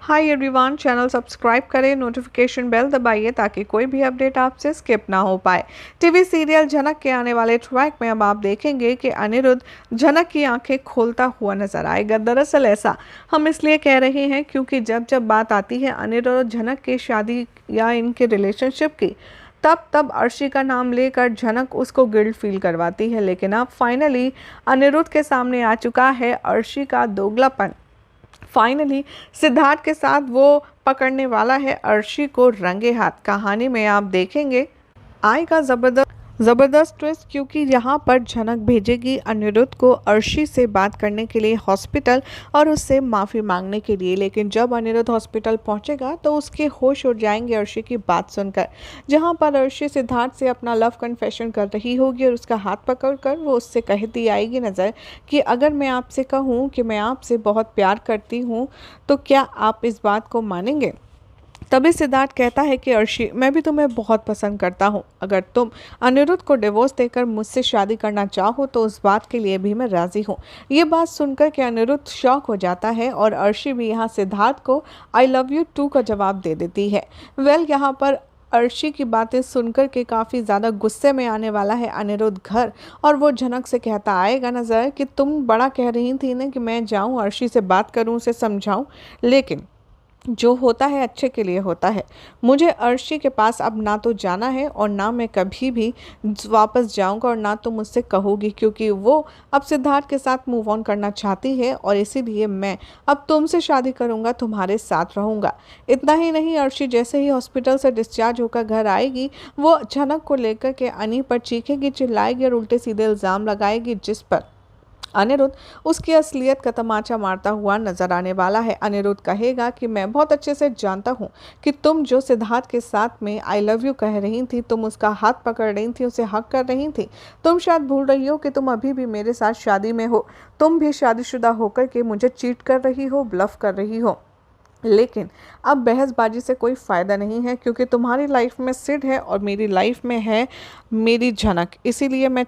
Hi everyone, channel subscribe करें, notification bell दबाइए ताकि कोई भी अपडेट आपसे स्किप ना हो पाए। टीवी सीरियल झनक के आने वाले ट्रैक में अब आप देखेंगे कि अनिरुद्ध झनक की आंखें खोलता हुआ नजर आएगा। दरअसल ऐसा हम इसलिए कह रहे हैं क्योंकि जब जब बात आती है अनिरुद्ध और झनक की शादी या इनके रिलेशनशिप की, तब तब अर्शी का नाम लेकर झनक उसको गिल्ट फील करवाती है। लेकिन अब फाइनली अनिरुद्ध के सामने आ चुका है अर्शी का दोगलापन। फाइनली सिद्धार्थ के साथ वो पकड़ने वाला है अर्शी को रंगे हाथ। कहानी में आप देखेंगे आएगा जबरदस्त ट्विस्ट, क्योंकि यहाँ पर झनक भेजेगी अनिरुद्ध को अर्शी से बात करने के लिए हॉस्पिटल और उससे माफ़ी मांगने के लिए। लेकिन जब अनिरुद्ध हॉस्पिटल पहुँचेगा तो उसके होश उड़ जाएंगे अर्शी की बात सुनकर, जहाँ पर अर्शी सिद्धार्थ से अपना लव कन्फेशन कर रही होगी और उसका हाथ पकड़कर वो उससे कहती आएगी नज़र कि अगर मैं आपसे कहूँ कि मैं आपसे बहुत प्यार करती हूँ तो क्या आप इस बात को मानेंगे। तभी सिद्धार्थ कहता है कि अर्शी, मैं भी तुम्हें बहुत पसंद करता हूँ। अगर तुम अनिरुद्ध को डिवोर्स देकर मुझसे शादी करना चाहो तो उस बात के लिए भी मैं राज़ी हूँ। ये बात सुनकर के अनिरुद्ध शॉक हो जाता है और अर्शी भी यहाँ सिद्धार्थ को आई लव यू टू का जवाब दे देती है। यहाँ पर अर्शी की बातें सुनकर के काफ़ी ज़्यादा गुस्से में आने वाला है अनिरुद्ध घर, और वो झनक से कहता आएगा नज़र कि तुम बड़ा कह रही थी ना कि मैं जाऊँ अर्शी से बात करूँ, उसे समझाऊँ, लेकिन जो होता है अच्छे के लिए होता है। मुझे अर्शी के पास अब ना तो जाना है और ना मैं कभी भी वापस जाऊंगा और ना तुम मुझसे कहोगी, क्योंकि वो अब सिद्धार्थ के साथ मूव ऑन करना चाहती है और इसीलिए मैं अब तुमसे शादी करूंगा, तुम्हारे साथ रहूंगा। इतना ही नहीं, अर्शी जैसे ही हॉस्पिटल से डिस्चार्ज होकर घर आएगी वो झनक को लेकर के अनी पर चीखेगी, चिल्लाएगी और उल्टे सीधे इल्ज़ाम लगाएगी, जिस पर अनिरुद्ध उसकी असलियत का तमाचा मारता हुआ नजर आने वाला है। अनिरुद्ध कहेगा कि मैं बहुत अच्छे से जानता हूँ कि तुम जो सिद्धार्थ के साथ में आई लव यू कह रही थी, तुम उसका हाथ पकड़ रही थी, उसे हक कर रही थी, तुम शायद भूल रही हो कि तुम अभी भी मेरे साथ शादी में हो, तुम भी शादीशुदा होकर के मुझे चीट कर रही हो, ब्लफ कर रही हो। लेकिन अब बहसबाजी से कोई फ़ायदा नहीं है, क्योंकि तुम्हारी लाइफ में सिड है और मेरी लाइफ में है मेरी झनक। इसीलिए मैं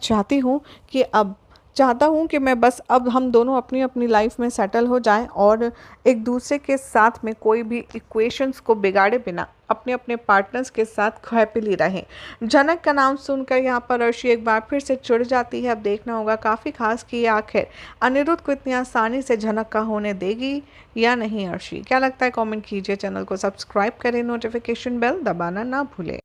चाहता हूँ कि मैं बस अब हम दोनों अपनी अपनी लाइफ में सेटल हो जाएं और एक दूसरे के साथ में कोई भी इक्वेशंस को बिगाड़े बिना अपने अपने पार्टनर्स के साथ हैप्पीली रहें। झनक का नाम सुनकर यहाँ पर अर्शी एक बार फिर से चिढ़ जाती है। अब देखना होगा काफ़ी खास कि आखिर अनिरुद्ध को इतनी आसानी से झनक का होने देगी या नहीं। अर्शी, क्या लगता है कमेंट कीजिए, चैनल को सब्सक्राइब करें, नोटिफिकेशन बेल दबाना ना भूलें।